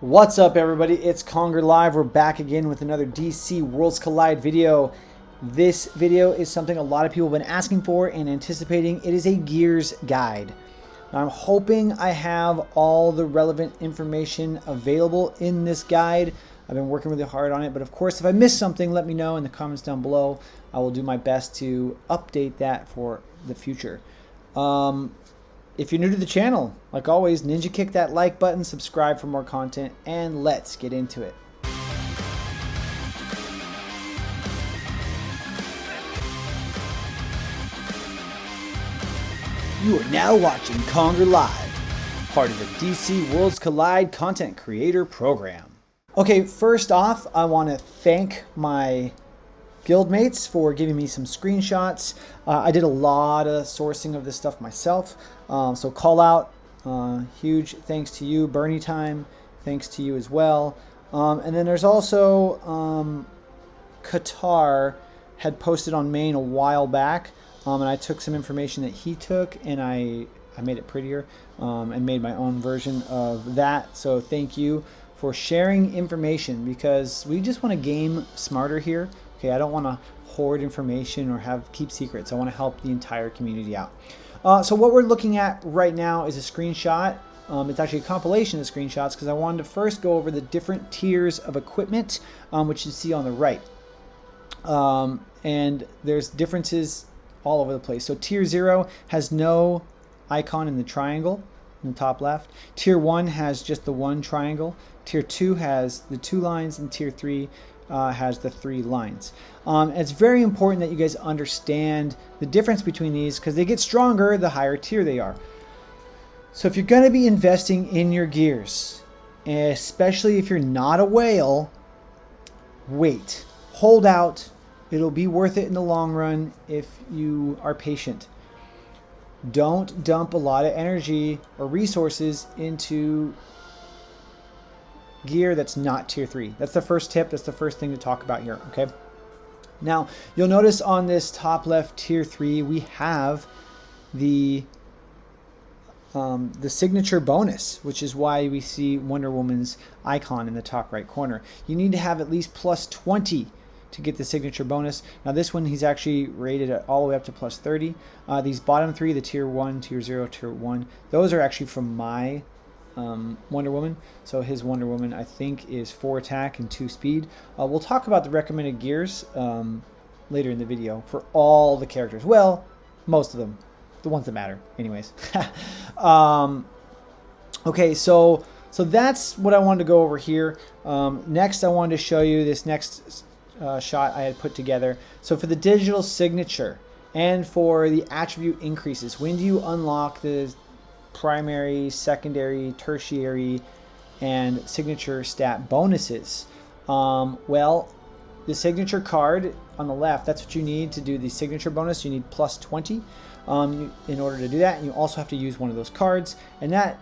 What's up, everybody? It's Conger Live. We're back again with another DC Worlds Collide video. This video is something a lot of people have been asking for and anticipating. It is a Gears guide. Now, I'm hoping I have all the relevant information available in this guide. I've been working really hard on it, but of course, if I miss something, let me know in the comments down below. I will do my best to update that for the future. If you're new to the channel, like always, ninja kick that like button, subscribe for more content, and let's get into it. You are now watching Conger Live, part of the DC Worlds Collide content creator program. Okay, first off, I want to thank my guildmates for giving me some screenshots. I did a lot of sourcing of this stuff myself. So Kolout, huge thanks to you. BernieTime, thanks to you as well. And then there's also Khatar had posted on Maine a while back, and I took some information that he took and I made it prettier and made my own version of that. So thank you for sharing information, because we just want to game smarter here. Okay, I don't want to hoard information or keep secrets. I want to help the entire community out. So what we're looking at right now is a screenshot. It's actually a compilation of screenshots, because I wanted to first go over the different tiers of equipment, which you see on the right. And there's differences all over the place. So tier 0 has no icon in the triangle in the top left. Tier 1 has just the one triangle. Tier 2 has the 2 lines, and Tier 3 has the 3 lines. It's very important that you guys understand the difference between these, because they get stronger the higher tier they are. So if you're going to be investing in your gears, especially if you're not a whale, wait, hold out. It'll be worth it in the long run if you are patient. Don't dump a lot of energy or resources into gear that's not tier 3. That's the first tip. That's the first thing to talk about here. Okay. Now you'll notice on this top left tier 3 we have the signature bonus, which is why we see Wonder Woman's icon in the top right corner. You need to have at least plus 20 to get the signature bonus. Now this one he's actually rated at all the way up to plus 30. These bottom 3, the tier 1, tier 0, tier 1, those are actually from my Wonder Woman. So his Wonder Woman, I think, is 4 attack and 2 speed. We'll talk about the recommended gears later in the video for all the characters. Well, most of them, the ones that matter anyways. Okay, so that's what I wanted to go over here. Next I wanted to show you this next shot I had put together. So for the digital signature and for the attribute increases, when do you unlock the primary, secondary, tertiary, and signature stat bonuses? Well, the signature card on the left, that's what you need to do the signature bonus. You need plus 20 in order to do that. And you also have to use one of those cards, and that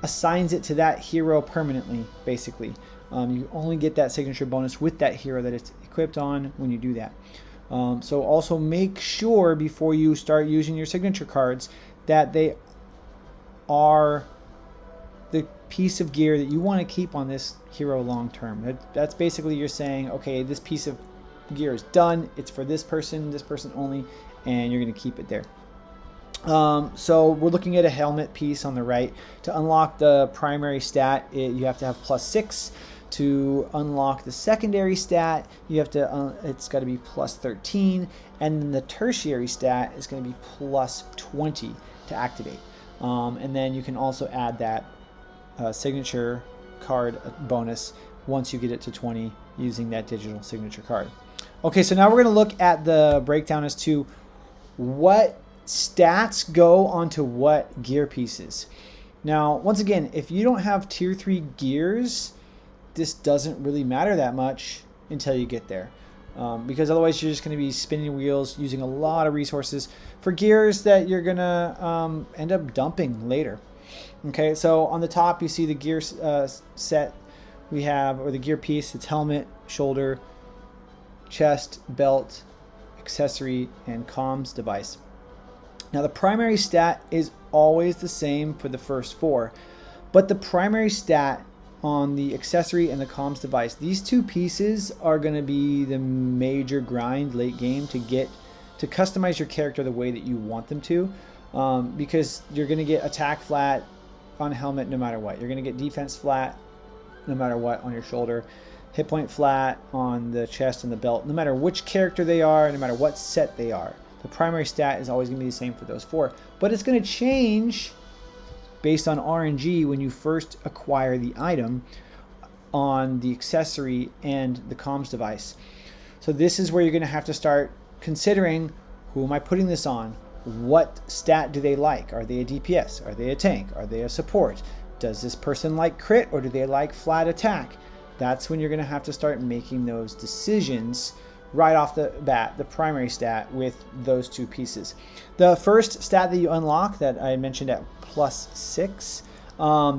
assigns it to that hero permanently, basically. You only get that signature bonus with that hero that it's equipped on when you do that. So also make sure before you start using your signature cards that they are the piece of gear that you want to keep on this hero long term. That's basically you're saying, okay, this piece of gear is done. It's for this person only, and you're going to keep it there. So we're looking at a helmet piece on the right. To unlock the primary stat, you have to have plus 6. To unlock the secondary stat, you have to it's got to be plus 13, and then the tertiary stat is going to be plus 20 to activate. And then you can also add that signature card bonus once you get it to 20 using that digital signature card. Okay, so now we're going to look at the breakdown as to what stats go onto what gear pieces. Now, once again, if you don't have tier 3 gears, this doesn't really matter that much until you get there. Because otherwise you're just going to be spinning wheels, using a lot of resources for gears that you're going to end up dumping later. Okay, so on the top you see the gear set we have, or the gear piece. It's helmet, shoulder, chest, belt, accessory, and comms device. Now the primary stat is always the same for the first 4, but the primary stat on the accessory and the comms device. These two pieces are going to be the major grind late game to get to customize your character the way that you want them to, because you're going to get attack flat on helmet no matter what. You're going to get defense flat no matter what on your shoulder, hit point flat on the chest and the belt, no matter which character they are, no matter what set they are. The primary stat is always going to be the same for those four, but it's going to change based on RNG when you first acquire the item on the accessory and the comms device. So this is where you're going to have to start considering, who am I putting this on? What stat do they like? Are they a DPS? Are they a tank? Are they a support? Does this person like crit, or do they like flat attack? That's when you're going to have to start making those decisions right off the bat, the primary stat with those two pieces. The first stat that you unlock that I mentioned at +6,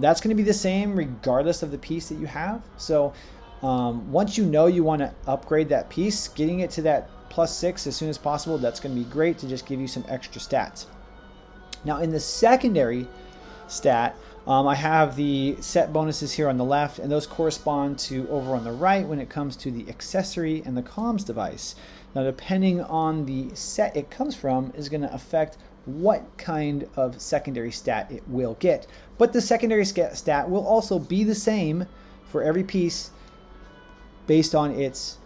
that's going to be the same regardless of the piece that you have. So once you know you want to upgrade that piece, getting it to that +6 as soon as possible, that's going to be great to just give you some extra stats. Now in the secondary stat, I have the set bonuses here on the left, and those correspond to over on the right when it comes to the accessory and the comms device. Now depending on the set it comes from is going to affect what kind of secondary stat it will get. But the secondary stat will also be the same for every piece based on its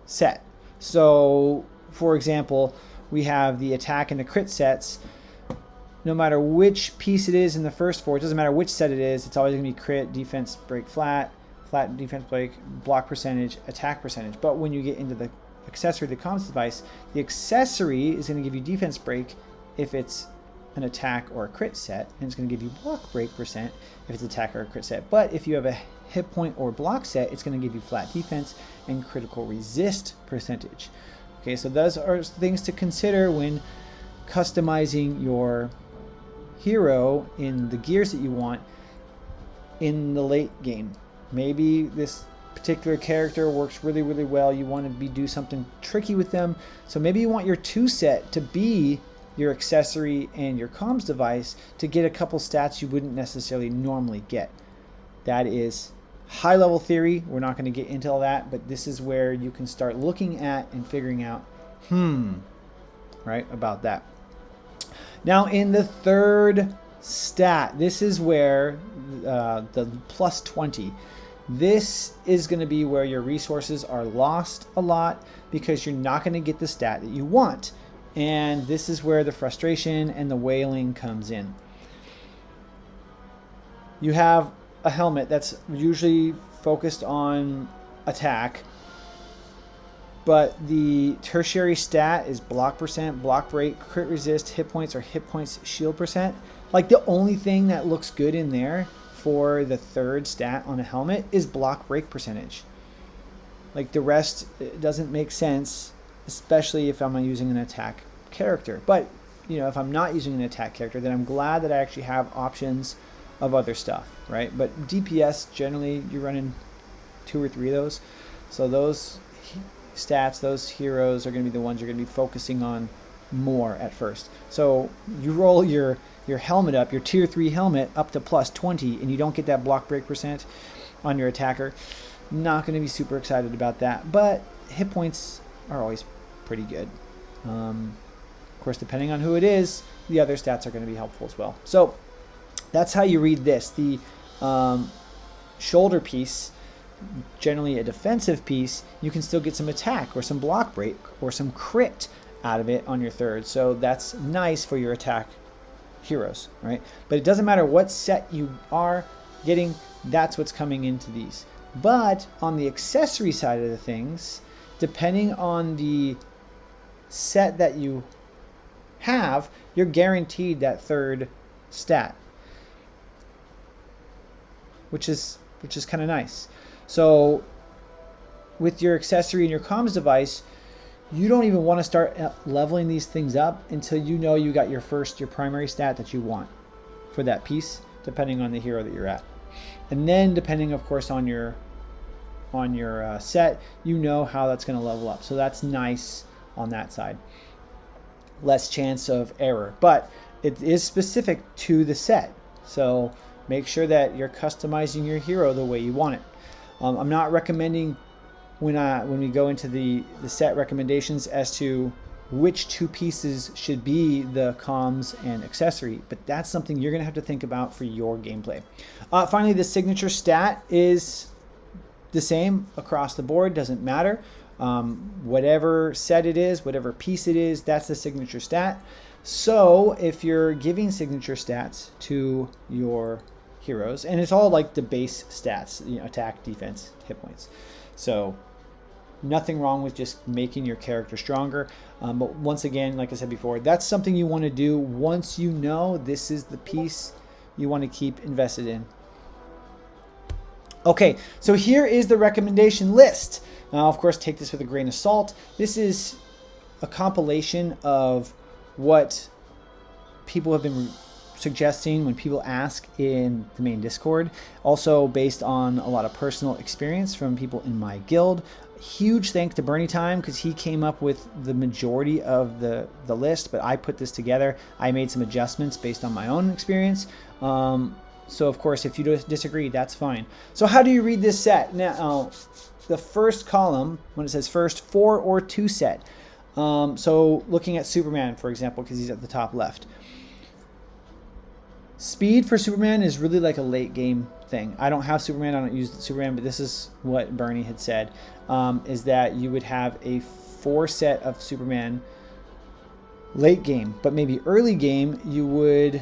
set. So for example, we have the attack and the crit sets. No matter which piece it is in the first four, it doesn't matter which set it is, it's always going to be crit, defense break flat, flat defense break, block percentage, attack percentage. But when you get into the accessory, the comms device, the accessory is going to give you defense break if it's an attack or a crit set, and it's going to give you block break percent if it's attack or a crit set. But if you have a hit point or block set, it's going to give you flat defense and critical resist percentage. Okay, so those are things to consider when customizing your hero in the gears that you want in the late game. Maybe this particular character works really, really well. You want to do something tricky with them. So maybe you want your 2 set to be your accessory and your comms device to get a couple stats you wouldn't necessarily normally get. That is high level theory. We're not going to get into all that, but this is where you can start looking at and figuring out, right, about that. Now in the third stat, this is where the +20, this is going to be where your resources are lost a lot because you're not going to get the stat that you want. And this is where the frustration and the wailing comes in. You have a helmet that's usually focused on attack, but the tertiary stat is block percent, block break, crit resist, hit points, or hit points shield percent. Like the only thing that looks good in there for the third stat on a helmet is block break percentage. Like the rest, it doesn't make sense, especially if I'm using an attack character. But you know, if I'm not using an attack character, then I'm glad that I actually have options of other stuff, right? But DPS, generally you're running 2 or 3 of those. So those stats, those heroes are going to be the ones you're going to be focusing on more at first. So you roll your helmet up, your tier 3 helmet up to +20, and you don't get that block break percent on your attacker. Not going to be super excited about that, but hit points are always pretty good. Of course, depending on who it is, the other stats are going to be helpful as well. So that's how you read this. The shoulder piece, generally a defensive piece, you can still get some attack or some block break or some crit out of it on your third. So that's nice for your attack heroes, right? But it doesn't matter what set you are getting, that's what's coming into these. But on the accessory side of the things, depending on the set that you have, you're guaranteed that third stat, which is kind of nice. So with your accessory and your comms device, you don't even want to start leveling these things up until you know you got your primary stat that you want for that piece, depending on the hero that you're at. And then depending, of course, on your set, you know how that's going to level up. So that's nice on that side. Less chance of error, but it is specific to the set. So Make sure that you're customizing your hero the way you want it. I'm not recommending when we go into the set recommendations as to which two pieces should be the comms and accessory, but that's something you're going to have to think about for your gameplay. Finally, the signature stat is the same across the board, doesn't matter. Whatever set it is, whatever piece it is, that's the signature stat. So if you're giving signature stats to your heroes, and it's all like the base stats, you know, attack, defense, hit points. So nothing wrong with just making your character stronger. But once again, like I said before, that's something you want to do once you know this is the piece you want to keep invested in. Okay, so here is the recommendation list. Now, of course, take this with a grain of salt. This is a compilation of what people have been suggesting when people ask in the main Discord. Also based on a lot of personal experience from people in my guild. Huge thanks to BernieTime because he came up with the majority of the list, but I put this together. I made some adjustments based on my own experience. So of course, if you disagree, that's fine. So how do you read this set? Now, the first column, when it says first 4 or 2 set. So looking at Superman, for example, because he's at the top left. Speed for Superman is really like a late game thing. I don't have Superman, I don't use Superman, but this is what Bernie had said, is that you would have a 4 set of Superman late game, but maybe early game you would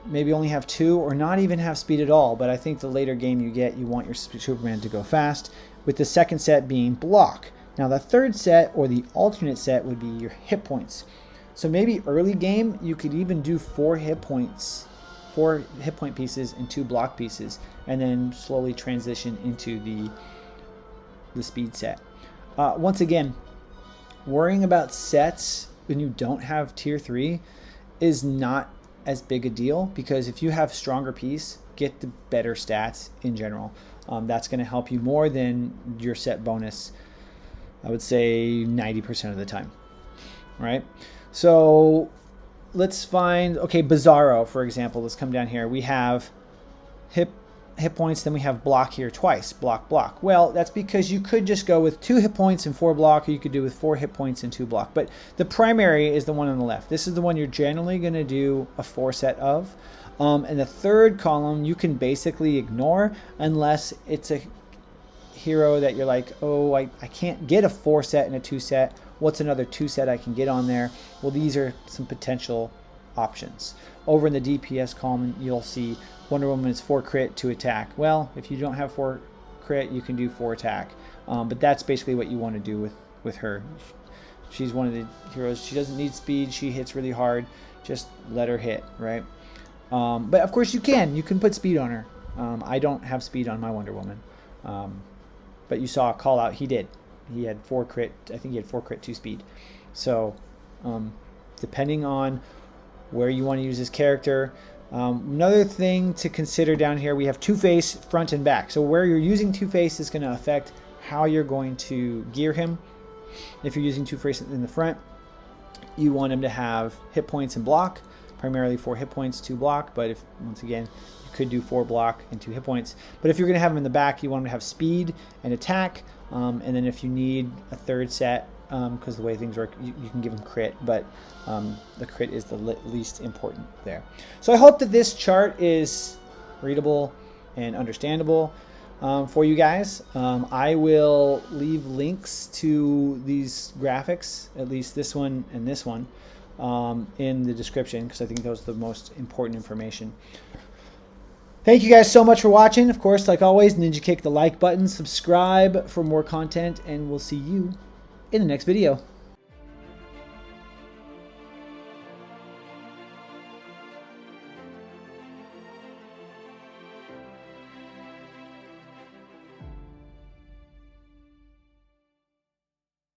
maybe only have 2 or not even have speed at all. But I think the later game you get, you want your Superman to go fast, with the second set being block. Now the third set or the alternate set would be your hit points. So maybe early game you could even do 4 hit points, 4 hit point pieces and 2 block pieces, and then slowly transition into the speed set. Once again, worrying about sets when you don't have tier 3 is not as big a deal, because if you have stronger piece, get the better stats in general. That's going to help you more than your set bonus, I would say 90% of the time, right? So let's find, okay, Bizarro, for example. Let's come down here. We have hit points, then we have block here twice, block. Well, that's because you could just go with 2 hit points and 4 block, or you could do with 4 hit points and 2 block. But the primary is the one on the left. This is the one you're generally going to do a 4 set of. And the third column you can basically ignore unless it's a hero that you're like, oh, I can't get a 4 set and a 2 set. What's another 2 set I can get on there? Well, these are some potential options. Over in the DPS column, you'll see Wonder Woman is 4 crit, 2 attack. Well, if you don't have 4 crit, you can do 4 attack. But that's basically what you want to do with her. She's one of the heroes. She doesn't need speed. She hits really hard. Just let her hit, right? But of course you can put speed on her. I don't have speed on my Wonder Woman. But you saw Kolout, he did. He had 4 crit, I think he had 4 crit, 2 speed. So depending on where you want to use this character. Another thing to consider down here, we have Two-Face front and back. So where you're using Two-Face is going to affect how you're going to gear him. If you're using Two-Face in the front, you want him to have hit points and block, primarily 4 hit points, 2 block. But if, once again, you could do 4 block and 2 hit points. But if you're going to have him in the back, you want him to have speed and attack. And then if you need a third set, because the way things work, you can give him crit, but the crit is the least important there. So I hope that this chart is readable and understandable for you guys. I will leave links to these graphics, at least this one and this one, in the description, because I think those are the most important information. Thank you guys so much for watching. Of course, like always, ninja kick the like button, subscribe for more content, and we'll see you in the next video.